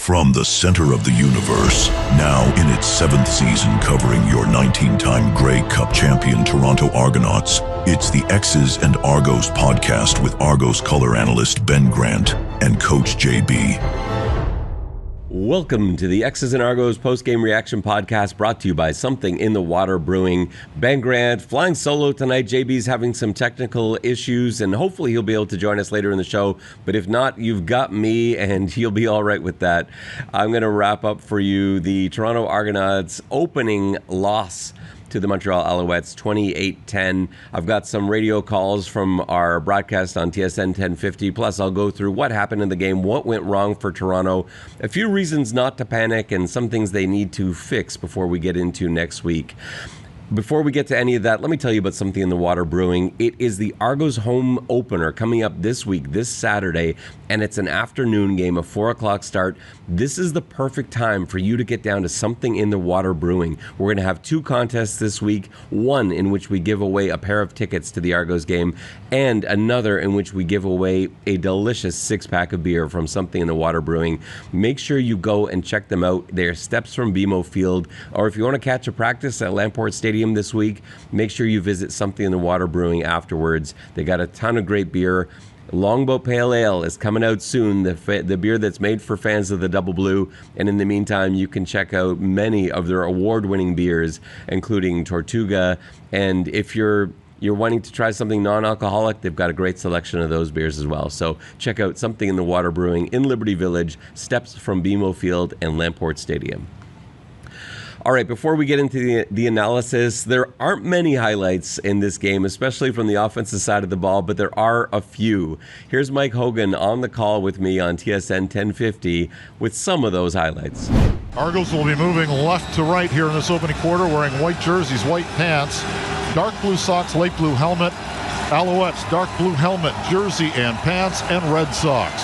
From the center of the universe, now in its 7th season covering your 19-time Grey Cup champion Toronto Argonauts, it's the X's and Argos podcast with Argos color analyst Ben Grant and Coach JB. Welcome to the X's and Argos postgame reaction podcast brought to you by Something in the Water Brewing. Ben Grant flying solo tonight. JB's having some technical issues and hopefully he'll be able to join us later in the show. But if not, you've got me and you'll be all right with that. I'm going to wrap up for you the Toronto Argonauts opening loss to the Montreal Alouettes, 28-10. I've got some radio calls from our broadcast on TSN 1050. Plus, I'll go through what happened in the game, what went wrong for Toronto, a few reasons not to panic, and some things they need to fix before we get into next week. Before we get to any of that, let me tell you about Something in the Water Brewing. It is the Argos home opener coming up this week, this Saturday, and it's an afternoon game, a 4 o'clock start. This is the perfect time for you to get down to Something in the Water Brewing. We're going to have 2 contests this week, one in which we give away a pair of tickets to the Argos game, and another in which we give away a delicious 6-pack of beer from Something in the Water Brewing. Make sure you go and check them out. They're steps from BMO Field, or if you want to catch a practice at Lamport Stadium this week, make sure you visit Something in the Water Brewing afterwards. They got a ton of great beer. Longboat Pale Ale is coming out soon, the beer that's made for fans of the Double Blue. And in the meantime, you can check out many of their award-winning beers, including Tortuga. And if you're wanting to try something non-alcoholic, they've got a great selection of those beers as well. So check out Something in the Water Brewing in Liberty Village, steps from BMO Field and Lamport Stadium. All right, before we get into the analysis, there aren't many highlights in this game, especially from the offensive side of the ball, but there are a few. Here's Mike Hogan on the call with me on TSN 1050 with some of those highlights. Argos will be moving left to right here in this opening quarter, wearing white jerseys, white pants, dark blue socks, light blue helmet. Alouettes, dark blue helmet, jersey and pants, and red socks.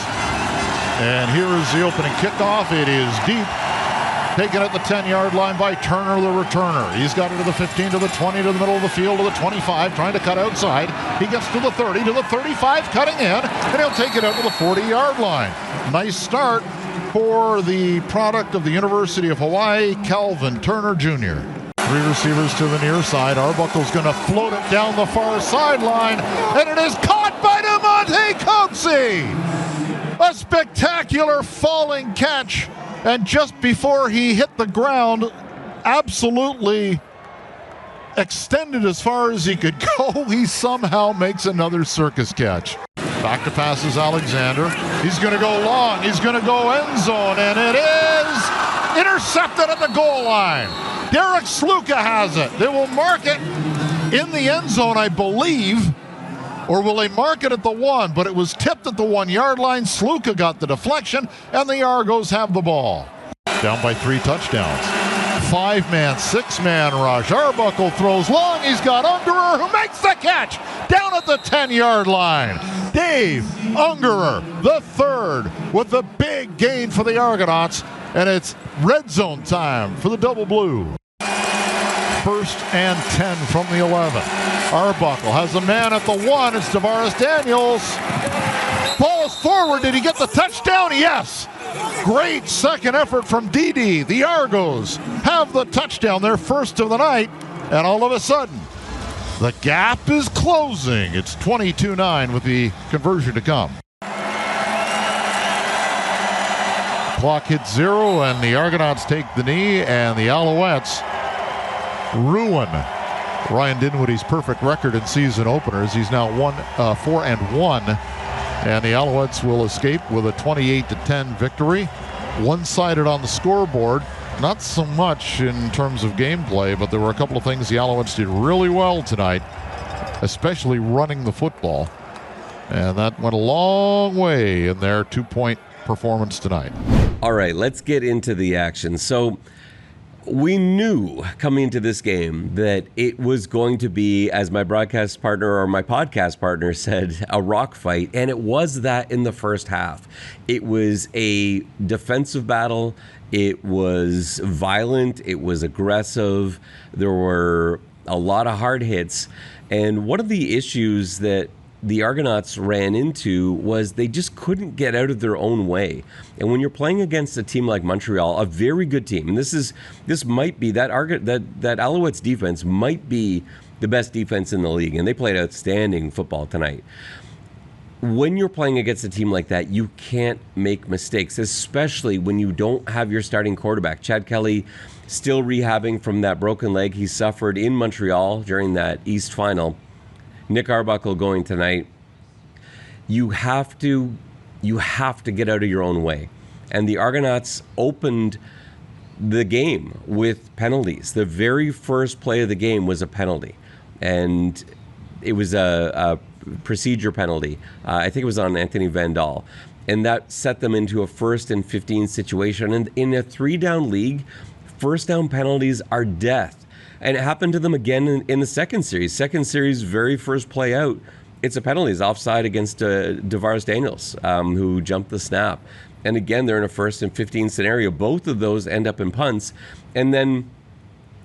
And here is the opening kickoff. It is deep. Taken at the 10-yard line by Turner, the returner. He's got it to the 15, to the 20, to the middle of the field, to the 25, trying to cut outside. He gets to the 30, to the 35, cutting in, and he'll take it out to the 40-yard line. Nice start for the product of the University of Hawaii, Calvin Turner Jr. 3 receivers to the near side. Arbuckle's going to float it down the far sideline, and it is caught by DeMonte Coatsy! A spectacular falling catch. And just before he hit the ground, absolutely extended as far as he could go, he somehow makes another circus catch. Back to passes Alexander. He's going to go long. He's going to go end zone, and it is intercepted at the goal line. Derek Sluka has it. They will mark it in the end zone, I believe. Or will they mark it at the 1? But it was tipped at the 1-yard line. Sluka got the deflection, and the Argos have the ball. Down by 3 touchdowns. 5-man, 6-man rush. Arbuckle throws long. He's got Ungerer, who makes the catch down at the 10-yard line. Dave Ungerer, the third, with the big gain for the Argonauts, and it's red zone time for the Double Blue. 1st and 10 from the 11. Arbuckle has a man at the 1. It's Tavares Daniels. Balls forward. Did he get the touchdown? Yes. Great second effort from DD. The Argos have the touchdown, their first of the night. And all of a sudden, the gap is closing. It's 22-9 with the conversion to come. Clock hits 0, and the Argonauts take the knee, and the Alouettes ruin Ryan Dinwiddie's perfect record in season openers. He's now 4-1, and the Alouettes will escape with a 28-10 victory. One-sided on the scoreboard. Not so much in terms of gameplay, but there were a couple of things the Alouettes did really well tonight, especially running the football. And that went a long way in their 2-point performance tonight. All right, let's get into the action. So we knew coming into this game that it was going to be, as my broadcast partner or my podcast partner said, a rock fight. And it was that in the first half. It was a defensive battle. It was violent. It was aggressive. There were a lot of hard hits. And one of the issues that the Argonauts ran into was they just couldn't get out of their own way. And when you're playing against a team like Montreal, a very good team, and this might be that Alouettes defense might be the best defense in the league, and they played outstanding football tonight. When you're playing against a team like that, you can't make mistakes, especially when you don't have your starting quarterback. Chad Kelly still rehabbing from that broken leg he suffered in Montreal during that East final. Nick Arbuckle going tonight. You have to get out of your own way. And the Argonauts opened the game with penalties. The very first play of the game was a penalty. And it was a procedure penalty. I think it was on Anthony Van Dahl. And that set them into a 1st and 15 situation. And in a 3-down league, first down penalties are death. And it happened to them again in the second series. Second series, very first play out, it's a penalty. It's offside against DeVaris Daniels, who jumped the snap. And again, they're in a 1st and 15 scenario. Both of those end up in punts. And then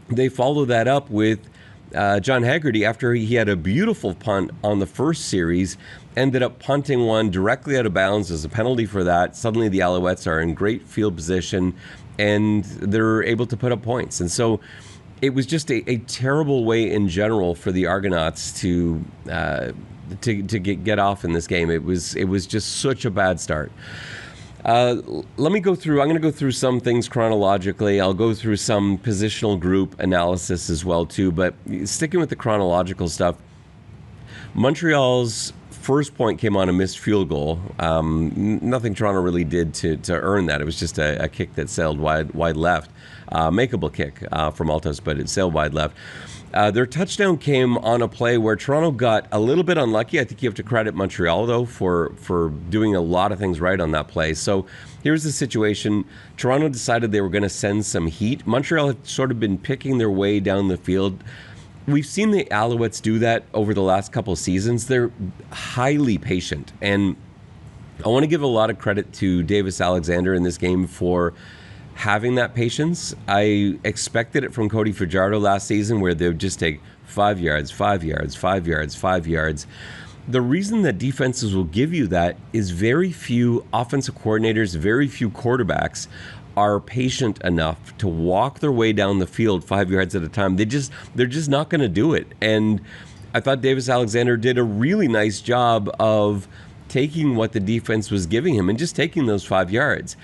they follow that up with John Haggerty, after he had a beautiful punt on the first series, ended up punting one directly out of bounds as a penalty for that. Suddenly the Alouettes are in great field position, and they're able to put up points. And so it was just a terrible way in general for the Argonauts to get off in this game. It was just such a bad start. Let me go through. I'm going to go through some things chronologically. I'll go through some positional group analysis as well too. But sticking with the chronological stuff, Montreal's first point came on a missed field goal. Nothing Toronto really did to earn that. It was just a kick that sailed wide left, makeable kick from Altos, but it sailed wide left. Their touchdown came on a play where Toronto got a little bit unlucky. I think you have to credit Montreal, though, for doing a lot of things right on that play. So here's the situation. Toronto decided they were going to send some heat. Montreal had sort of been picking their way down the field. We've seen the Alouettes do that over the last couple of seasons. They're highly patient. And I want to give a lot of credit to Davis Alexander in this game for having that patience. I expected it from Cody Fajardo last season, where they would just take 5 yards, 5 yards, 5 yards, 5 yards. The reason that defenses will give you that is very few offensive coordinators, very few quarterbacks are patient enough to walk their way down the field 5 yards at a time. They're just not going to do it. And I thought Davis Alexander did a really nice job of taking what the defense was giving him and just taking those 5 yards.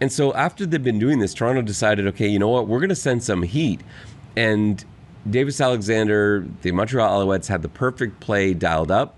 And so after they've been doing this, Toronto decided, okay, you know what, we're going to send some heat. And Davis Alexander, the Montreal Alouettes, had the perfect play dialed up.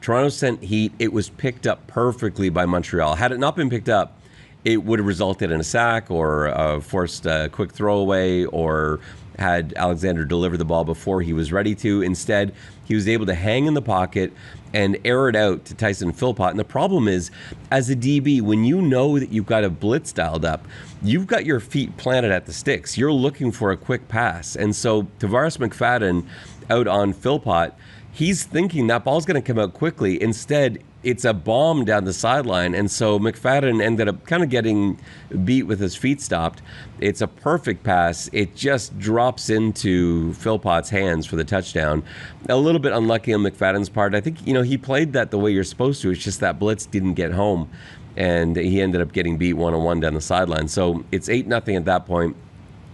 Toronto sent heat. It was picked up perfectly by Montreal. Had it not been picked up, it would have resulted in a sack or a forced quick throwaway, or had Alexander deliver the ball before he was ready to. Instead, he was able to hang in the pocket and air it out to Tyson Philpott. And the problem is, as a DB, when you know that you've got a blitz dialed up, you've got your feet planted at the sticks. You're looking for a quick pass. And so Tavares McFadden out on Philpott, he's thinking that ball's going to come out quickly. Instead, it's a bomb down the sideline, and so McFadden ended up kind of getting beat with his feet stopped. It's a perfect pass. It just drops into Philpott's hands for the touchdown. A little bit unlucky on McFadden's part. I think, he played that the way you're supposed to. It's just that blitz didn't get home, and he ended up getting beat 1-on-1 down the sideline. So it's 8-0 at that point.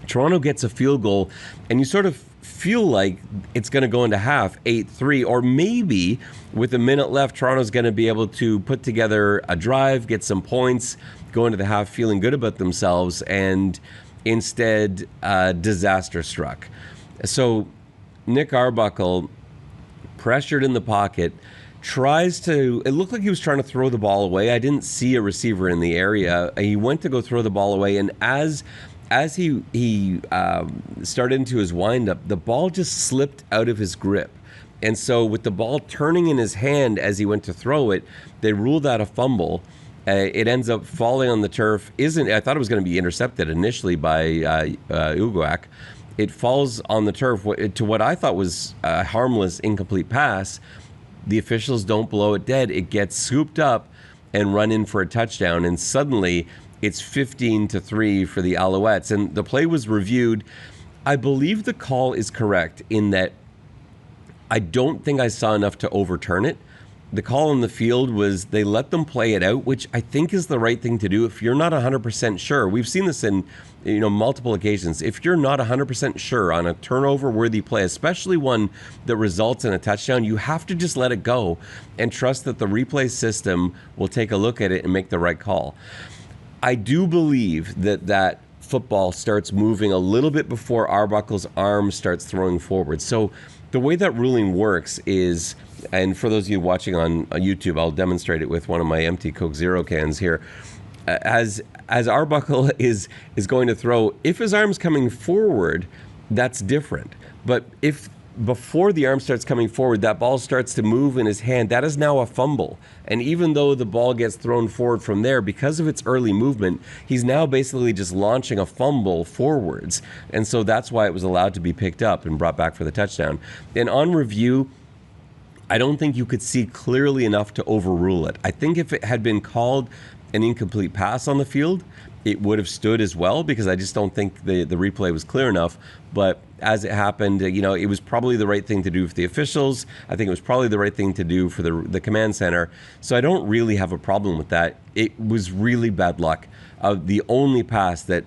Toronto gets a field goal, and you sort of feel like it's going to go into half 8-3, or maybe with a minute left, Toronto's going to be able to put together a drive, get some points, go into the half feeling good about themselves, and instead disaster struck. So Nick Arbuckle, pressured in the pocket, it looked like he was trying to throw the ball away. I didn't see a receiver in the area. He went to go throw the ball away, and as he started into his windup, the ball just slipped out of his grip. And so with the ball turning in his hand as he went to throw it, they ruled that a fumble. It ends up falling on the turf. I thought it was going to be intercepted initially by Uguak. It falls on the turf to what I thought was a harmless, incomplete pass. The officials don't blow it dead. It gets scooped up and run in for a touchdown. And suddenly it's 15-3 for the Alouettes. And the play was reviewed. I believe the call is correct in that I don't think I saw enough to overturn it. the call on the field was they let them play it out, which I think is the right thing to do if you're not 100% sure. We've seen this in multiple occasions. If you're not 100% sure on a turnover-worthy play, especially one that results in a touchdown, you have to just let it go and trust that the replay system will take a look at it and make the right call. I do believe that football starts moving a little bit before Arbuckle's arm starts throwing forward. So the way that ruling works is, and for those of you watching on YouTube, I'll demonstrate it with one of my empty Coke Zero cans here. As Arbuckle is going to throw, if his arm's coming forward, that's different. But if before the arm starts coming forward, that ball starts to move in his hand, that is now a fumble. And even though the ball gets thrown forward from there, because of its early movement, he's now basically just launching a fumble forwards. And so that's why it was allowed to be picked up and brought back for the touchdown. And on review, I don't think you could see clearly enough to overrule it. I think if it had been called an incomplete pass on the field, it would have stood as well, because I just don't think the replay was clear enough. But as it happened, it was probably the right thing to do for the officials. I think it was probably the right thing to do for the command center. So I don't really have a problem with that. It was really bad luck. The only pass that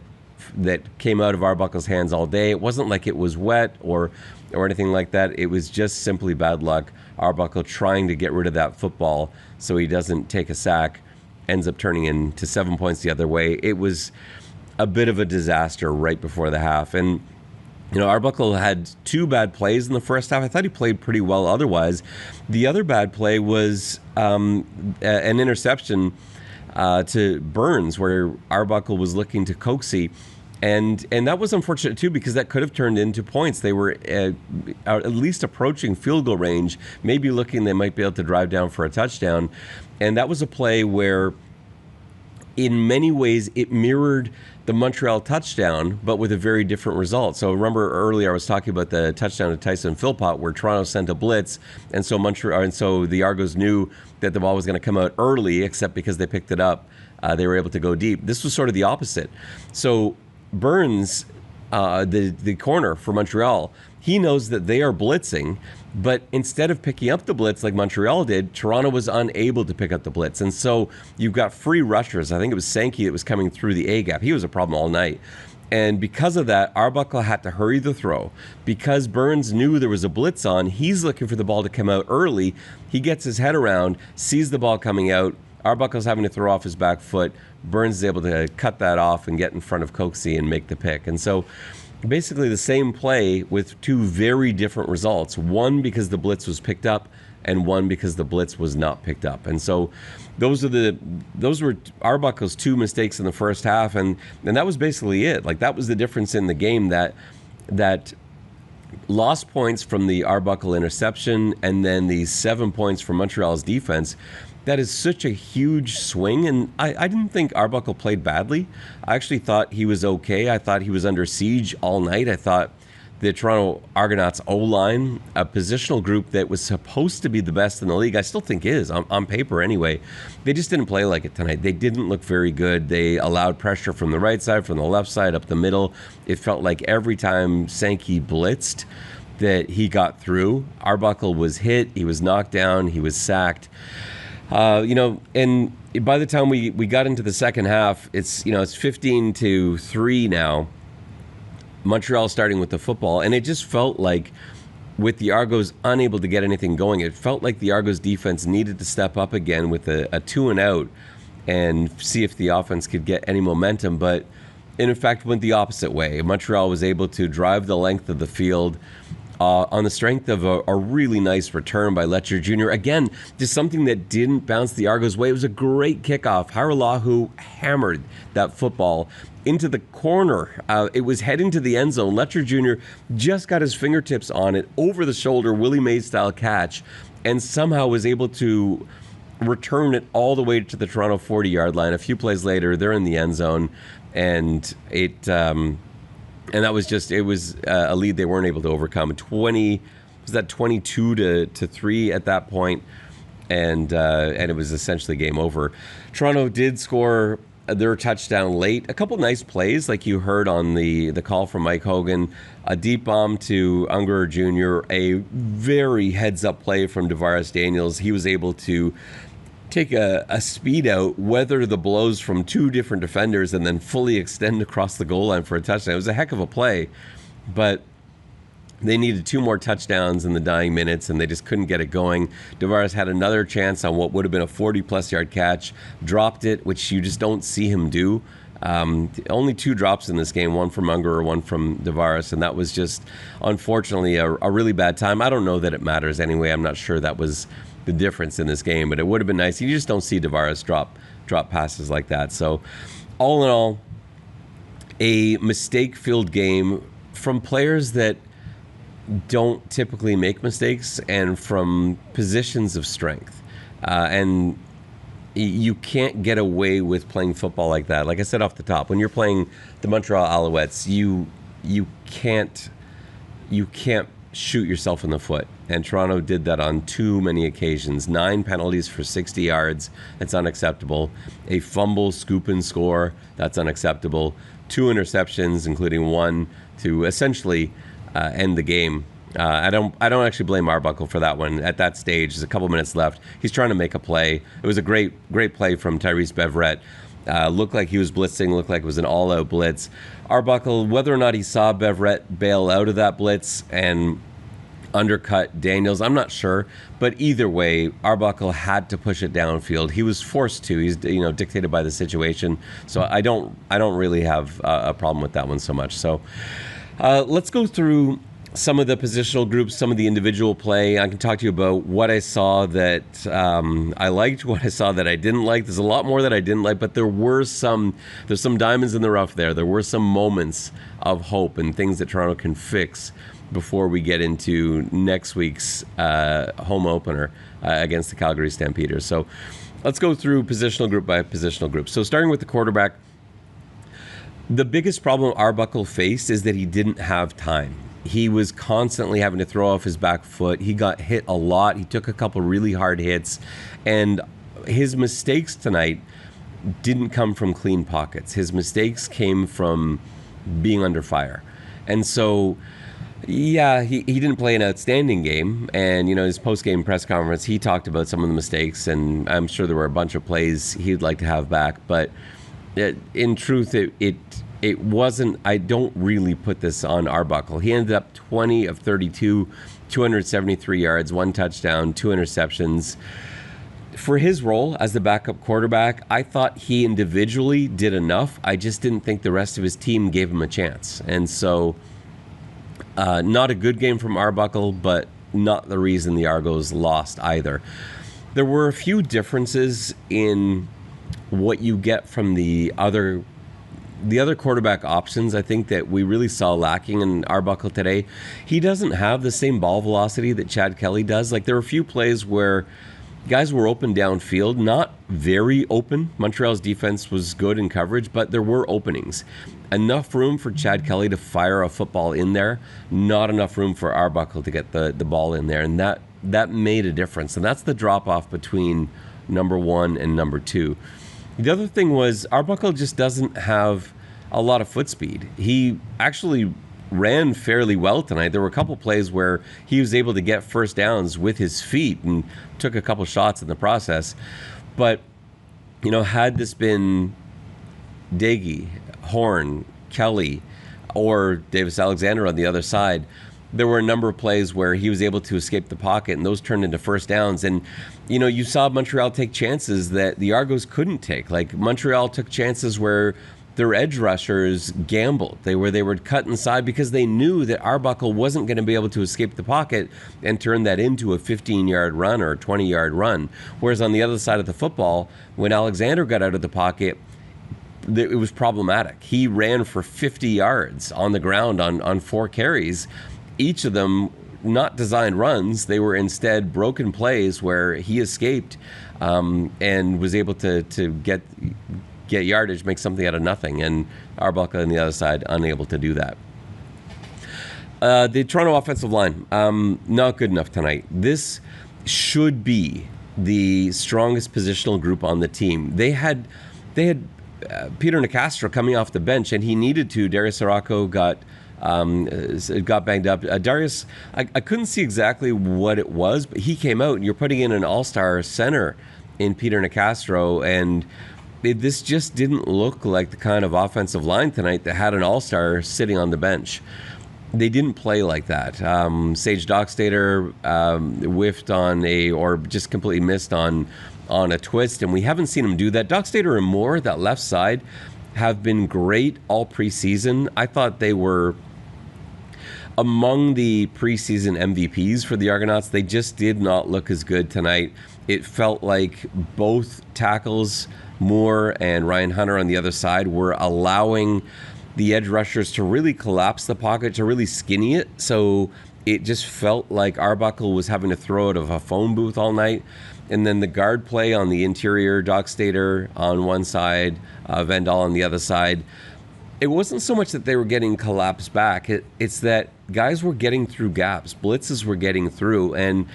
came out of Arbuckle's hands all day, it wasn't like it was wet or anything like that. It was just simply bad luck. Arbuckle trying to get rid of that football so he doesn't take a sack, ends up turning into 7 points the other way. It was a bit of a disaster right before the half. And, Arbuckle had 2 bad plays in the first half. I thought he played pretty well otherwise. The other bad play was an interception to Burns, where Arbuckle was looking to Coxie. And that was unfortunate, too, because that could have turned into points. They were at least approaching field goal range, maybe looking they might be able to drive down for a touchdown. And that was a play where, in many ways, it mirrored the Montreal touchdown, but with a very different result. So remember earlier I was talking about the touchdown to Tyson Philpott, where Toronto sent a blitz, and so the Argos knew that the ball was going to come out early, except because they picked it up, they were able to go deep. This was sort of the opposite. So Burns, the corner for Montreal, he knows that they are blitzing, but instead of picking up the blitz like Montreal did, Toronto was unable to pick up the blitz. And so you've got free rushers. I think it was Sankey that was coming through the A-gap. He was a problem all night. And because of that, Arbuckle had to hurry the throw. Because Burns knew there was a blitz on, he's looking for the ball to come out early. He gets his head around, sees the ball coming out. Arbuckle's having to throw off his back foot. Burns is able to cut that off and get in front of Coxie and make the pick. And so basically the same play with 2 very different results. One because the blitz was picked up, and one because the blitz was not picked up. And so those were Arbuckle's 2 mistakes in the first half, and that was basically it. Like, that was the difference in the game, that lost points from the Arbuckle interception and then the 7 points from Montreal's defense. That is such a huge swing, and I didn't think Arbuckle played badly. I actually thought he was okay. I thought he was under siege all night. I thought the Toronto Argonauts O-line, a positional group that was supposed to be the best in the league, I still think is, on paper anyway. They just didn't play like it tonight. They didn't look very good. They allowed pressure from the right side, from the left side, up the middle. It felt like every time Sankey blitzed that he got through, Arbuckle was hit, he was knocked down, he was sacked. And by the time we got into the second half, it's 15-3 now. Montreal starting with the football, and it just felt like, with the Argos unable to get anything going, it felt like the Argos defense needed to step up again with a 2-and-out and see if the offense could get any momentum. But in fact, went the opposite way. Montreal was able to drive the length of the field on the strength of a really nice return by Letcher Jr. Again, just something that didn't bounce the Argos' way. It was a great kickoff. Haralahu hammered that football into the corner. It was heading to the end zone. Letcher Jr. just got his fingertips on it, over the shoulder, Willie Mays-style catch, and somehow was able to return it all the way to the Toronto 40-yard line. A few plays later, they're in the end zone, and and that was just, it was a lead they weren't able to overcome. 22-3 at that point, and it was essentially game over. Toronto did score their touchdown late. A couple nice plays, like you heard on the call from Mike Hogan. A deep bomb to Unger Jr., a very heads-up play from Devaris Daniels. He was able to take a speed out, weather the blows from two different defenders, and then fully extend across the goal line for a touchdown. It was a heck of a play, but they needed 2 more touchdowns in the dying minutes, and they just couldn't get it going. Devaris had another chance on what would have been a 40-plus yard catch, dropped it, which you just don't see him do. Only 2 drops in this game, one from Unger, one from Devaris, and that was just, unfortunately, a really bad time. I don't know that it matters anyway. I'm not sure that was the difference in this game, but it would have been nice. You just don't see Devaris drop passes like that. So, all in all, a mistake-filled game from players that don't typically make mistakes and from positions of strength. And you can't get away with playing football like that. Like I said off the top, when you're playing the Montreal Alouettes, you can't shoot yourself in the foot. And Toronto did that on too many occasions. 9 penalties for 60 yards. That's unacceptable. A fumble, scoop and score. That's unacceptable. 2 interceptions, including one to essentially end the game. I don't actually blame Arbuckle for that one. At that stage, there's a couple minutes left. He's trying to make a play. It was a great play from Tyrese Beverette. Looked like he was blitzing. Looked like it was an all-out blitz. Arbuckle, whether or not he saw Beverette bail out of that blitz and undercut Daniels, I'm not sure. But either way, Arbuckle had to push it downfield. He was forced to. He's dictated by the situation. So I don't really have a problem with that one so much. So let's go through some of the positional groups, some of the individual play. I can talk to you about what I saw that I liked, what I saw that I didn't like. There's a lot more that I didn't like, but there's some diamonds in the rough there. There were some moments of hope and things that Toronto can fix before we get into next week's home opener against the Calgary Stampeders. So let's go through positional group by positional group. So starting with the quarterback, the biggest problem Arbuckle faced is that he didn't have time. He was constantly having to throw off his back foot. He got hit a lot. He took a couple really hard hits. And his mistakes tonight didn't come from clean pockets. His mistakes came from being under fire. And so, yeah, he didn't play an outstanding game. And, his post-game press conference, he talked about some of the mistakes. And I'm sure there were a bunch of plays he'd like to have back. But in truth, it wasn't. I don't really put this on Arbuckle. He ended up 20 of 32, 273 yards, 1 touchdown, 2 interceptions. For his role as the backup quarterback, I thought he individually did enough. I just didn't think the rest of his team gave him a chance. And so, not a good game from Arbuckle, but not the reason the Argos lost either. There were a few differences in what you get from the other quarterback options, I think, that we really saw lacking in Arbuckle today. He doesn't have the same ball velocity that Chad Kelly does. Like, there were a few plays where guys were open downfield, not very open. Montreal's defense was good in coverage, but there were openings. Enough room for Chad Kelly to fire a football in there, not enough room for Arbuckle to get the ball in there, and that made a difference. And that's the drop-off between number 1 and number 2. The other thing was Arbuckle just doesn't have a lot of foot speed. He actually ran fairly well tonight. There were a couple plays where he was able to get first downs with his feet and took a couple shots in the process. But, had this been Dagey, Horn, Kelly, or Davis Alexander on the other side, there were a number of plays where he was able to escape the pocket, and those turned into first downs. And, you saw Montreal take chances that the Argos couldn't take. Like, Montreal took chances where their edge rushers gambled. They were cut inside because they knew that Arbuckle wasn't going to be able to escape the pocket and turn that into a 15-yard run or a 20-yard run. Whereas on the other side of the football, when Alexander got out of the pocket, it was problematic. He ran for 50 yards on the ground on 4 carries. Each of them not designed runs. They were instead broken plays where he escaped and was able to get yardage, make something out of nothing. And Arbuckle on the other side, unable to do that. The Toronto offensive line, not good enough tonight. This should be the strongest positional group on the team. They had Peter Nicastro coming off the bench, and he needed to. Darius Araujo got banged up. Darius, I couldn't see exactly what it was, but he came out, and you're putting in an all-star center in Peter Nicastro, and this just didn't look like the kind of offensive line tonight that had an all-star sitting on the bench. They didn't play like that. Sage Dockstader whiffed on or just completely missed on a twist, and we haven't seen him do that. Dockstader and Moore, that left side, have been great all preseason. I thought they were among the preseason MVPs for the Argonauts. They just did not look as good tonight. It felt like both tackles, Moore and Ryan Hunter on the other side, were allowing the edge rushers to really collapse the pocket, to really skinny it. So it just felt like Arbuckle was having to throw out of a phone booth all night. And then the guard play on the interior, Dockstader on one side, Vendal on the other side. It wasn't so much that they were getting collapsed back. It's that guys were getting through gaps. Blitzes were getting through. And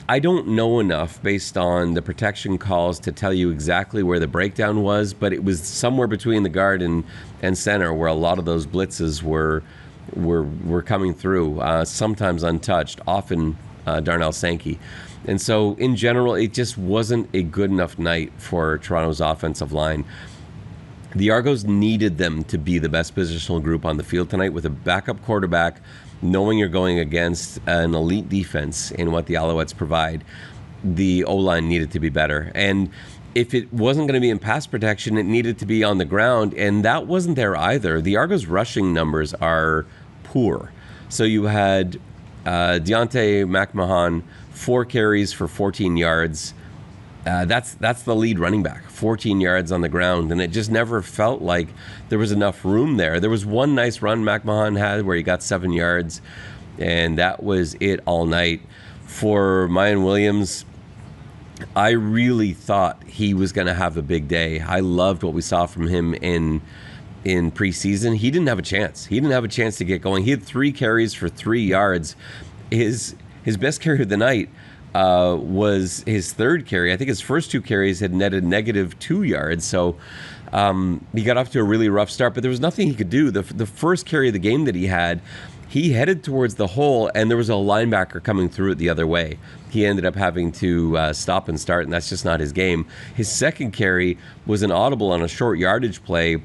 I don't know enough based on the protection calls to tell you exactly where the breakdown was, but it was somewhere between the guard and center where a lot of those blitzes were coming through, sometimes untouched, often Darnell Sankey. And so in general, it just wasn't a good enough night for Toronto's offensive line. The Argos needed them to be the best positional group on the field tonight with a backup quarterback, knowing you're going against an elite defense in what the Alouettes provide. The O-line needed to be better. And if it wasn't going to be in pass protection, it needed to be on the ground, and that wasn't there either. The Argos rushing numbers are poor. So you had Deontay McMahon, 4 carries for 14 yards. That's the lead running back, 14 yards on the ground, and it just never felt like there was enough room there. There was one nice run McMahon had where he got 7 yards, and that was it all night. For Mayan Williams, I really thought he was going to have a big day. I loved what we saw from him in preseason. He didn't have a chance. He didn't have a chance to get going. He had 3 carries for 3 yards. His best carry of the night was his 3rd carry. I think his first 2 carries had netted -2 yards. So he got off to a really rough start, but there was nothing he could do. The first carry of the game that he had, he headed towards the hole, and there was a linebacker coming through it the other way. He ended up having to stop and start, and that's just not his game. His second carry was an audible on a short yardage play.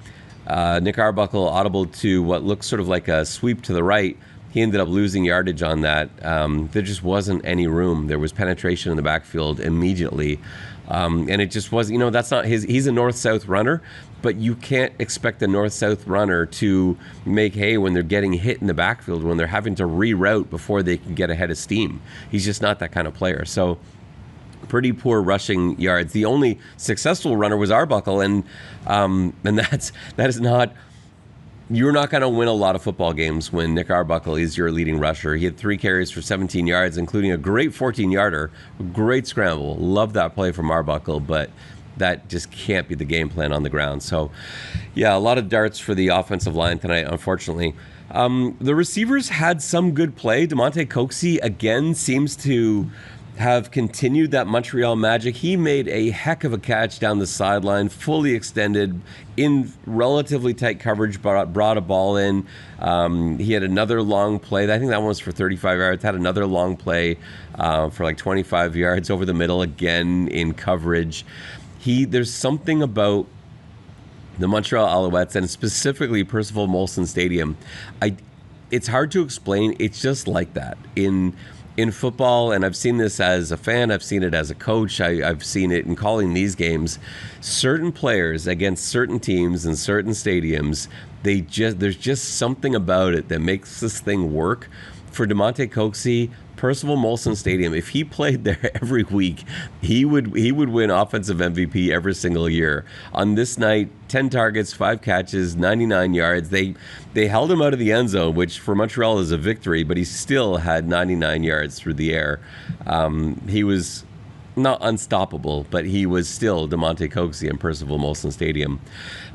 Nick Arbuckle audible to what looks sort of like a sweep to the right. He ended up losing yardage on that. There just wasn't any room. There was penetration in the backfield immediately. And it just was, that's not he's a north-south runner, but you can't expect a north-south runner to make hay when they're getting hit in the backfield, when they're having to reroute before they can get ahead of steam. He's just not that kind of player. So pretty poor rushing yards. The only successful runner was Arbuckle, and that is not. You're not going to win a lot of football games when Nick Arbuckle is your leading rusher. He had 3 carries for 17 yards, including a great 14-yarder, great scramble. Love that play from Arbuckle, but that just can't be the game plan on the ground. So, yeah, a lot of darts for the offensive line tonight, unfortunately. The receivers had some good play. Demonte Coxey, again, seems to have continued that Montreal magic. He made a heck of a catch down the sideline, fully extended, in relatively tight coverage, brought a ball in. He had another long play. I think that one was for 35 yards. Had another long play for like 25 yards over the middle, again in coverage. There's something about the Montreal Alouettes, and specifically Percival Molson Stadium. It's hard to explain. It's just like that in football, and I've seen this as a fan, I've seen it as a coach, I've seen it in calling these games. Certain players against certain teams in certain stadiums, there's just something about it that makes this thing work. For Demonte Coxey, Percival Molson Stadium, if he played there every week, he would win offensive MVP every single year. On this night, 10 targets, 5 catches, 99 yards. They held him out of the end zone, which for Montreal is a victory, but he still had 99 yards through the air. He was not unstoppable, but he was still Demonte Coxey in Percival Molson Stadium.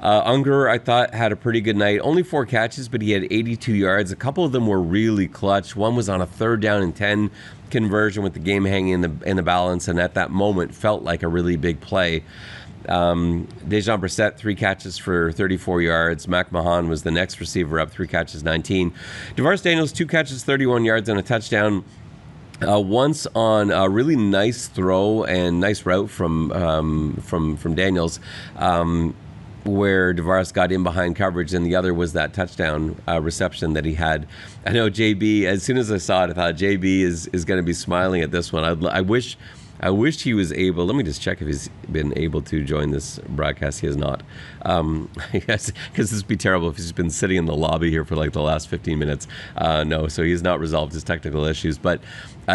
Unger, I thought, had a pretty good night. Only 4 catches, but he had 82 yards. A couple of them were really clutch. One was on a 3rd down and 10 conversion with the game hanging in the balance, and at that moment felt like a really big play. Dejan Brissett, 3 catches for 34 yards. Mac Mahan was the next receiver up, 3 catches, 19. DeVaris Daniels, 2 catches, 31 yards and a touchdown. Once on a really nice throw and nice route from Daniels, where DeVaris got in behind coverage, and the other was that touchdown reception that he had. I know JB, as soon as I saw it, I thought JB is going to be smiling at this one. I wish he was able. Let me just check if he's been able to join this broadcast. He has not. Because this would be terrible if he's been sitting in the lobby here for like the last 15 minutes. No, so he's not resolved his technical issues. But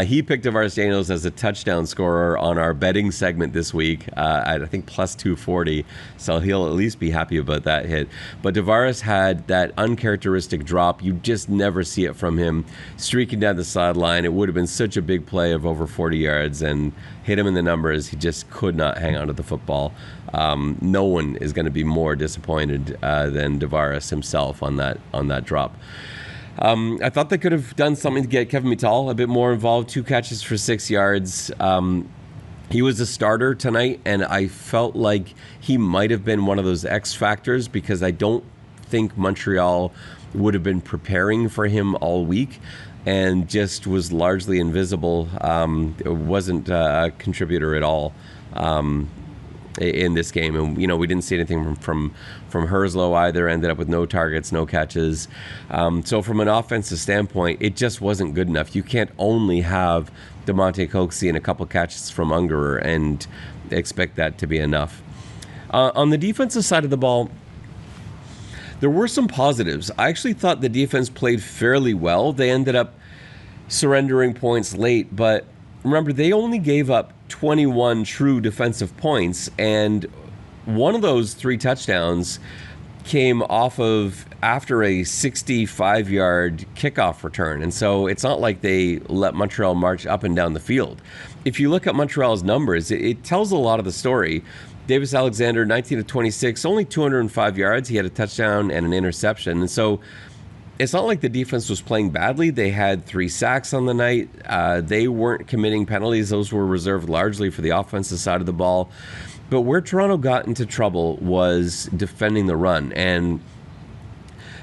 he picked DeVaris Daniels as a touchdown scorer on our betting segment this week at, I think, plus 240. So he'll at least be happy about that hit. But DeVaris had that uncharacteristic drop. You just never see it from him. Streaking down the sideline, it would have been such a big play of over 40 yards and hit him in the numbers. He just could not hang on to the football. No one is going to be more disappointed than DeVaris himself on that drop. I thought they could have done something to get Kevin Mittal a bit more involved. 2 catches for 6 yards. He was a starter tonight, and I felt like he might have been one of those X factors because I don't think Montreal would have been preparing for him all week and just was largely invisible. It wasn't a contributor at all in this game. And, we didn't see anything from Herzlow either. Ended up with no targets, no catches. So from an offensive standpoint, it just wasn't good enough. You can't only have DeMonte Coxie and a couple catches from Ungerer and expect that to be enough. On the defensive side of the ball, there were some positives. I actually thought the defense played fairly well. They ended up surrendering points late, but remember, they only gave up 21 true defensive points, and one of those 3 touchdowns came off of after a 65-yard kickoff return. And so it's not like they let Montreal march up and down the field. If you look at Montreal's numbers, it tells a lot of the story. Davis Alexander, 19 of 26, only 205 yards. He had a touchdown and an interception. And so it's not like the defense was playing badly. They had 3 sacks on the night. They weren't committing penalties. Those were reserved largely for the offensive side of the ball. But where Toronto got into trouble was defending the run. And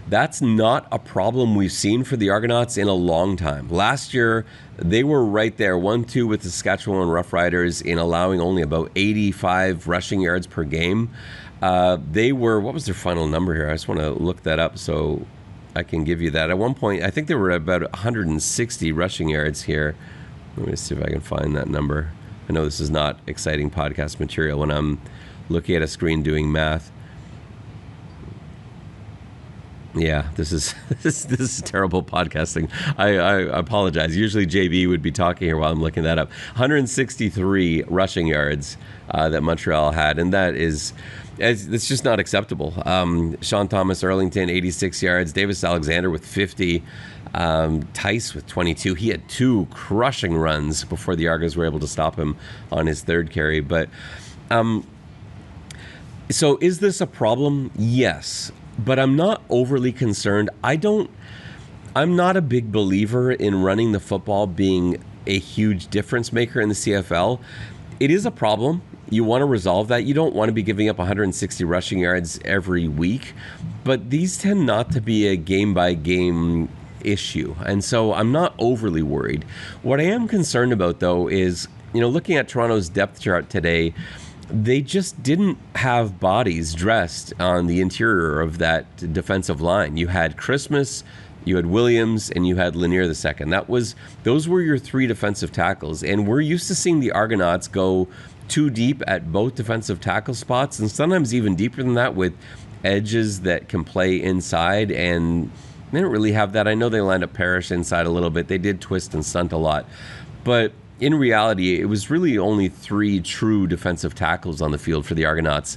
that's not a problem we've seen for the Argonauts in a long time. Last year, they were right there, 1-2 with the Saskatchewan Roughriders in allowing only about 85 rushing yards per game. They were, what was their final number here? I just want to look that up so I can give you that. At one point, I think they were about 160 rushing yards here. Let me see if I can find that number. I know this is not exciting podcast material when I'm looking at a screen doing math. Yeah, this is terrible podcasting. I apologize. Usually JB would be talking here while I'm looking that up. 163 rushing yards that Montreal had, and it's just not acceptable. Sean Thomas Erlington, 86 yards. Davis Alexander with 50. Tice with 22. He had 2 crushing runs before the Argos were able to stop him on his 3rd carry. But so is this a problem? Yes. But I'm not overly concerned. I'm not a big believer in running the football being a huge difference maker in the CFL. It is a problem. You want to resolve that. You don't want to be giving up 160 rushing yards every week. But these tend not to be a game-by-game issue. And so I'm not overly worried. What I am concerned about, though, is, looking at Toronto's depth chart today, they just didn't have bodies dressed on the interior of that defensive line. You had Christmas, you had Williams, and you had Lanier II. Those were your 3 defensive tackles. And we're used to seeing the Argonauts go too deep at both defensive tackle spots, and sometimes even deeper than that with edges that can play inside, and they didn't really have that. I know they lined up Parrish inside a little bit. They did twist and stunt a lot. But in reality, it was really only 3 true defensive tackles on the field for the Argonauts.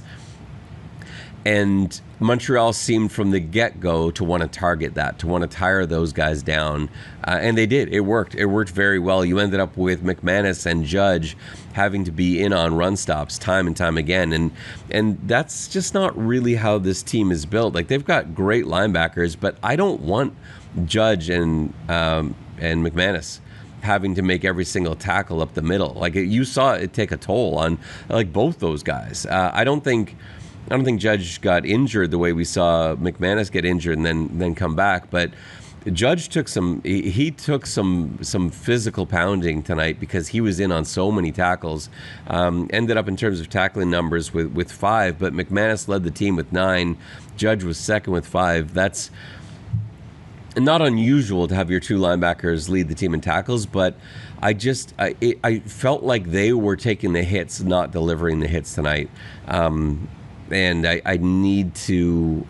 And Montreal seemed from the get-go to want to target that, to want to tire those guys down. And they did. It worked. It worked very well. You ended up with McManus and Judge having to be in on run stops time and time again. And that's just not really how this team is built. Like, they've got great linebackers, but I don't want Judge and McManus having to make every single tackle up the middle. Like you saw it take a toll on like both those guys. I don't think Judge got injured the way we saw McManus get injured and then come back, but Judge took some physical pounding tonight because he was in on so many tackles. Ended up in terms of tackling numbers with 5, but McManus led the team with 9. Judge was second with 5. That's not unusual to have your 2 linebackers lead the team in tackles, but I felt like they were taking the hits, not delivering the hits tonight. And I need to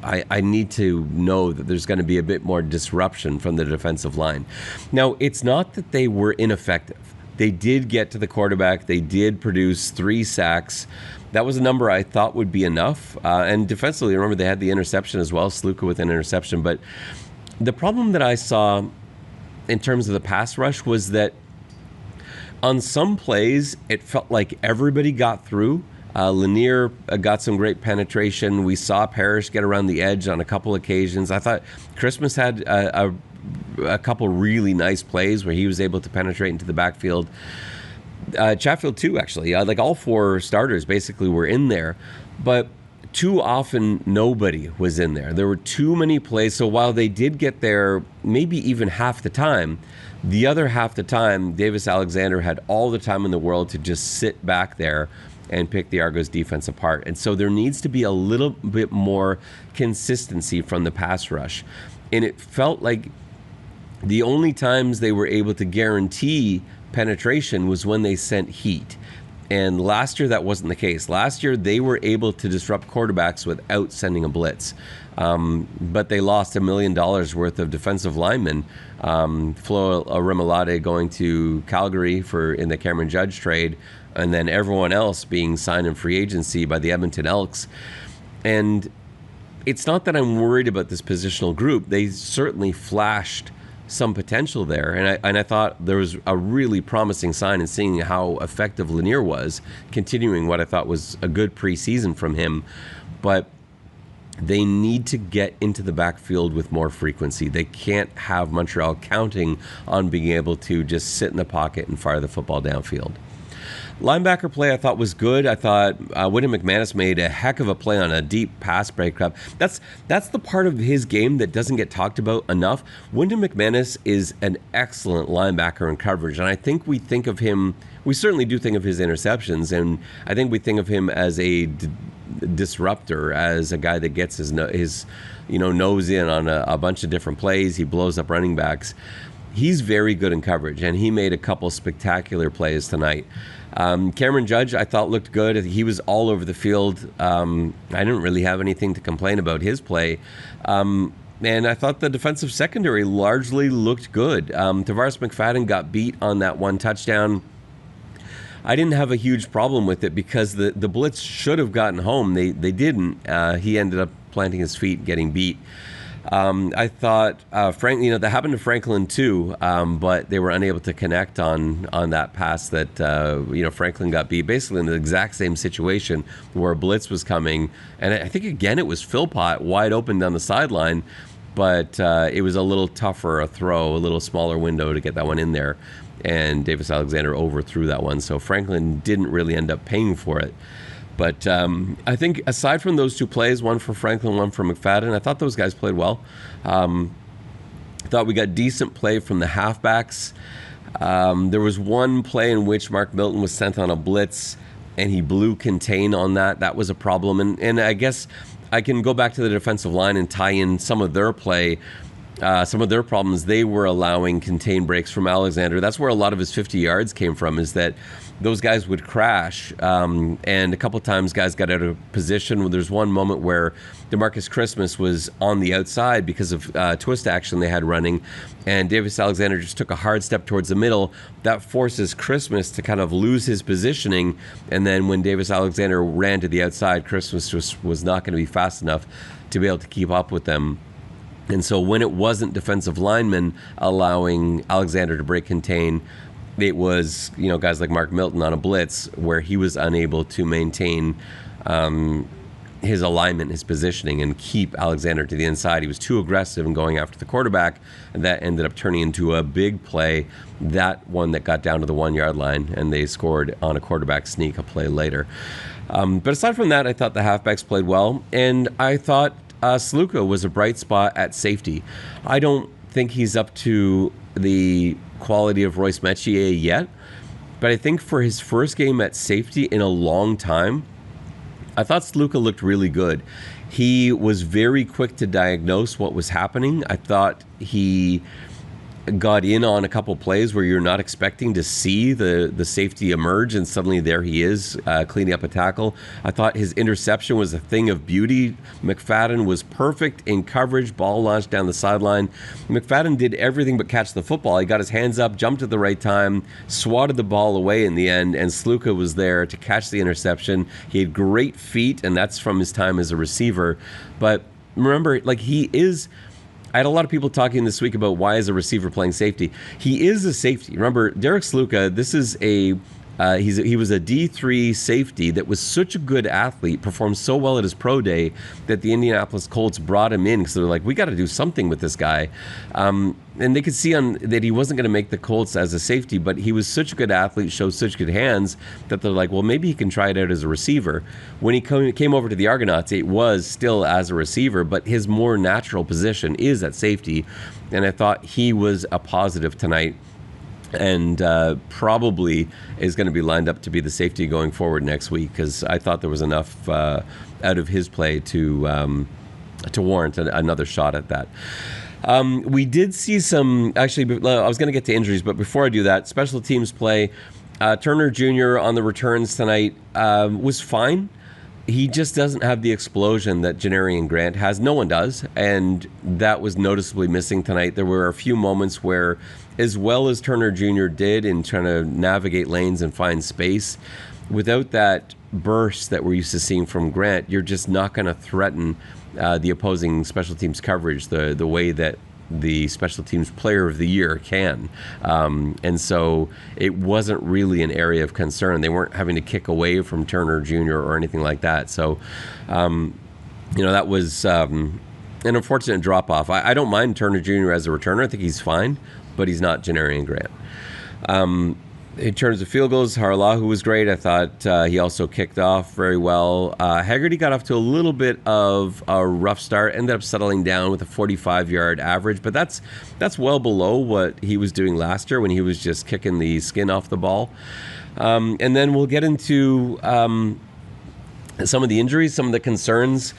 know that there's going to be a bit more disruption from the defensive line. Now, it's not that they were ineffective. They did get to the quarterback. They did produce 3 sacks. That was a number I thought would be enough. And defensively, remember, they had the interception as well, Sluka with an interception. But the problem that I saw in terms of the pass rush was that on some plays, it felt like everybody got through. Lanier got some great penetration. We saw Parrish get around the edge on a couple occasions. I thought Christmas had a couple really nice plays where he was able to penetrate into the backfield. Chatfield too, actually. Like all 4 starters basically were in there, but too often nobody was in there. There were too many plays. So while they did get there maybe even half the time, the other half the time, Davis Alexander had all the time in the world to just sit back there and pick the Argos defense apart. And so there needs to be a little bit more consistency from the pass rush. And it felt like the only times they were able to guarantee penetration was when they sent heat. And last year, that wasn't the case. Last year, they were able to disrupt quarterbacks without sending a blitz. But they lost $1 million worth of defensive linemen. Flo Arimolade going to Calgary in the Cameron Judge trade, and then everyone else being signed in free agency by the Edmonton Elks. And it's not that I'm worried about this positional group. They certainly flashed some potential there, and I thought there was a really promising sign in seeing how effective Lanier was, continuing what I thought was a good preseason from him. But they need to get into the backfield with more frequency. They can't have Montreal counting on being able to just sit in the pocket and fire the football downfield. Linebacker play I thought was good. I thought Wyndham McManus made a heck of a play on a deep pass breakup. That's the part of his game that doesn't get talked about enough. Wyndham McManus is an excellent linebacker in coverage, and I think we certainly do think of his interceptions, and I think we think of him as a disruptor, as a guy that gets his nose in on a bunch of different plays. He blows up running backs. He's very good in coverage, and he made a couple spectacular plays tonight. Cameron Judge, I thought, looked good. He was all over the field. I didn't really have anything to complain about his play. And I thought the defensive secondary largely looked good. Tavares McFadden got beat on that one touchdown. I didn't have a huge problem with it because the blitz should have gotten home. They didn't. He ended up planting his feet, getting beat. I thought that happened to Franklin too, but they were unable to connect on that pass that Franklin got beat basically in the exact same situation where a blitz was coming, and I think again it was Philpott wide open down the sideline, but it was a little tougher a throw, a little smaller window to get that one in there, and Davis Alexander overthrew that one, so Franklin didn't really end up paying for it. But I think aside from those 2 plays, one for Franklin, one for McFadden, I thought those guys played well. I thought we got decent play from the halfbacks. There was one play in which Mark Milton was sent on a blitz, and he blew contain on that. That was a problem. And I guess I can go back to the defensive line and tie in some of their play. Some of their problems, they were allowing contain breaks from Alexander. That's where a lot of his 50 yards came from, is that those guys would crash. And a couple times guys got out of position. There's one moment where DeMarcus Christmas was on the outside because of twist action they had running. And Davis Alexander just took a hard step towards the middle. That forces Christmas to kind of lose his positioning. And then when Davis Alexander ran to the outside, Christmas just was not going to be fast enough to be able to keep up with them. And so when it wasn't defensive linemen allowing Alexander to break contain, it was guys like Mark Milton on a blitz where he was unable to maintain his alignment, his positioning, and keep Alexander to the inside. He was too aggressive in going after the quarterback, and that ended up turning into a big play, that one that got down to the 1 yard line, and they scored on a quarterback sneak a play later. But aside from that, I thought the halfbacks played well, and I thought Sluka was a bright spot at safety. I don't think he's up to the quality of Royce Metier yet, but I think for his first game at safety in a long time, I thought Sluka looked really good. He was very quick to diagnose what was happening. I thought he got in on a couple plays where you're not expecting to see the safety emerge, and suddenly there he is cleaning up a tackle. I thought his interception was a thing of beauty. McFadden was perfect in coverage, ball launched down the sideline. McFadden did everything but catch the football. He got his hands up, jumped at the right time, swatted the ball away in the end, and Sluka was there to catch the interception. He had great feet, and that's from his time as a receiver. But remember, like, he is... I had a lot of people talking this week about why is a receiver playing safety. He is a safety. Remember, Derek Sluka, this is he was a D3 safety that was such a good athlete, performed so well at his pro day that the Indianapolis Colts brought him in because they're like, we got to do something with this guy. And they could see that he wasn't going to make the Colts as a safety, but he was such a good athlete, showed such good hands that they're like, well, maybe he can try it out as a receiver. When he came over to the Argonauts, it was still as a receiver, but his more natural position is at safety. And I thought he was a positive tonight, and probably is going to be lined up to be the safety going forward next week, because I thought there was enough out of his play to warrant another shot at that. We did see some, actually, I was going to get to injuries, but before I do that, special teams play. Turner Jr. on the returns tonight was fine. He just doesn't have the explosion that Janarian Grant has. No one does, and that was noticeably missing tonight. There were a few moments where, as well as Turner Jr. did in trying to navigate lanes and find space, without that burst that we're used to seeing from Grant, you're just not going to threaten the opposing special teams coverage the way that the special teams player of the year can. And so it wasn't really an area of concern. They weren't having to kick away from Turner Jr. or anything like that. So, that was an unfortunate drop-off. I don't mind Turner Jr. as a returner. I think he's fine, but he's not Janarian Grant. In terms of field goals, Harlahu was great. I thought he also kicked off very well. Haggerty got off to a little bit of a rough start, ended up settling down with a 45-yard average, but that's well below what he was doing last year when he was just kicking the skin off the ball. And then we'll get into some of the injuries, some of the concerns.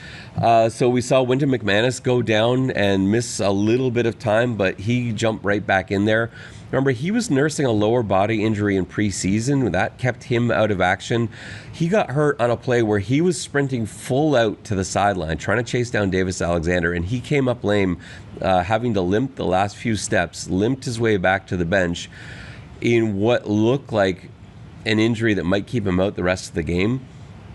So we saw Wynton McManus go down and miss a little bit of time, but he jumped right back in there. Remember, he was nursing a lower body injury in preseason. That kept him out of action. He got hurt on a play where he was sprinting full out to the sideline, trying to chase down Davis Alexander, and he came up lame, having to limp the last few steps, limped his way back to the bench in what looked like an injury that might keep him out the rest of the game.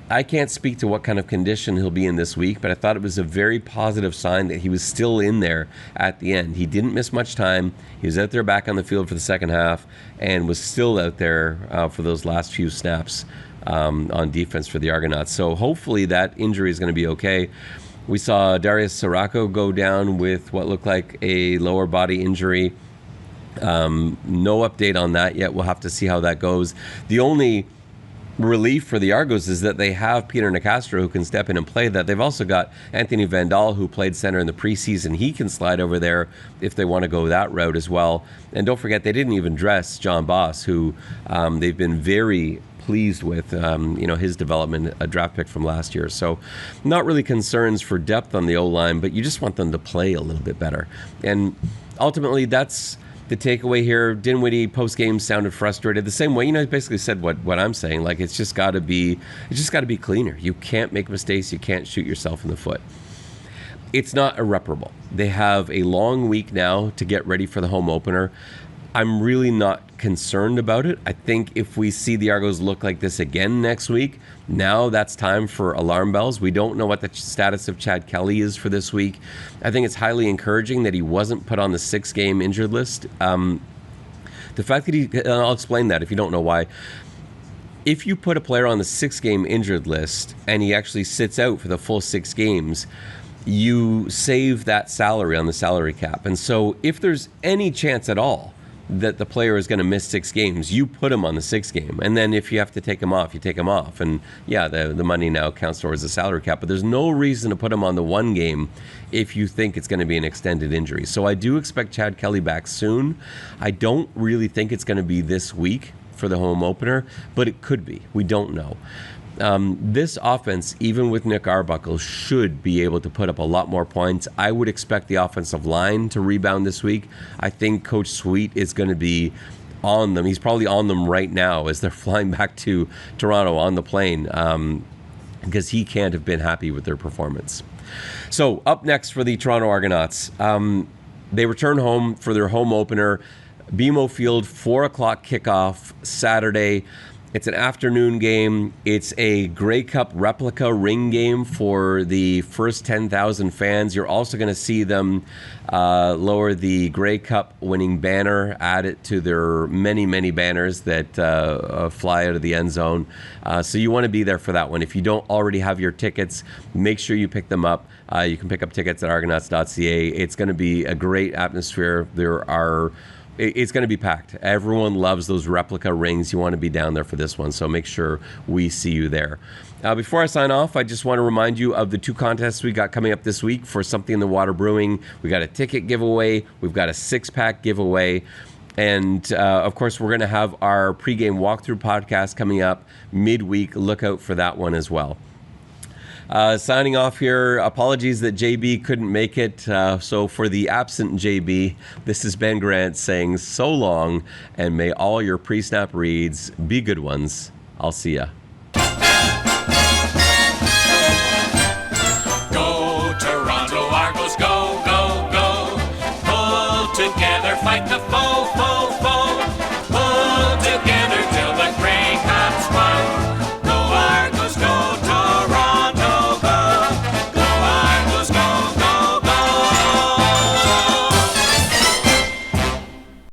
I can't speak to what kind of condition he'll be in this week, but I thought it was a very positive sign that he was still in there at the end. He didn't miss much time. He was out there back on the field for the second half and was still out there for those last few snaps on defense for the Argonauts. So hopefully that injury is going to be okay. We saw Darius Sirocco go down with what looked like a lower body injury. No update on that yet. We'll have to see how that goes. The only relief for the Argos is that they have Peter Nicastro who can step in and play that. They've also got Anthony Vandal who played center in the preseason. He can slide over there if they want to go that route as well. And don't forget, they didn't even dress John Boss, who they've been very pleased with, his development, a draft pick from last year. So not really concerns for depth on the O-line, but you just want them to play a little bit better. And ultimately, that's the takeaway here. Dinwiddie post-game sounded frustrated the same way. He basically said what I'm saying. Like, it's just got to be cleaner. You can't make mistakes. You can't shoot yourself in the foot. It's not irreparable. They have a long week now to get ready for the home opener. I'm really not concerned about it. I think if we see the Argos look like this again next week, now that's time for alarm bells. We don't know what the status of Chad Kelly is for this week. I think it's highly encouraging that he wasn't put on the 6-game injured list. The fact that I'll explain that if you don't know why. if you put a player on the 6-game injured list and he actually sits out for the full 6 games, you save that salary on the salary cap. And so if there's any chance at all that the player is going to miss 6 games, you put him on the 6th game. And then if you have to take him off, you take him off. And yeah, the money now counts towards the salary cap, but there's no reason to put him on the 1 game if you think it's going to be an extended injury. So I do expect Chad Kelly back soon. I don't really think it's going to be this week for the home opener, but it could be. We don't know. This offense, even with Nick Arbuckle, should be able to put up a lot more points. I would expect the offensive line to rebound this week. I think Coach Sweet is going to be on them. He's probably on them right now as they're flying back to Toronto on the plane, because he can't have been happy with their performance. So up next for the Toronto Argonauts, they return home for their home opener. BMO Field, 4 o'clock kickoff Saturday. It's an afternoon game. It's a Grey Cup replica ring game for the first 10,000 fans. You're also going to see them lower the Grey Cup winning banner, add it to their many, many banners that fly out of the end zone. So you want to be there for that one. If you don't already have your tickets, make sure you pick them up. You can pick up tickets at argonauts.ca. It's going to be a great atmosphere. It's going to be packed. Everyone loves those replica rings. You want to be down there for this one, so make sure we see you there. Before I sign off, I just want to remind you of the 2 contests we got coming up this week for Something in the Water Brewing. We got a ticket giveaway. We've got a 6-pack giveaway. And, of course, we're going to have our pregame walkthrough podcast coming up midweek. Look out for that one as well. Signing off here, apologies that JB couldn't make it. So for the absent JB, this is Ben Grant saying so long, and may all your pre-snap reads be good ones. I'll see ya. Go Toronto Argos, go, go, go. Pull together, fight the foe.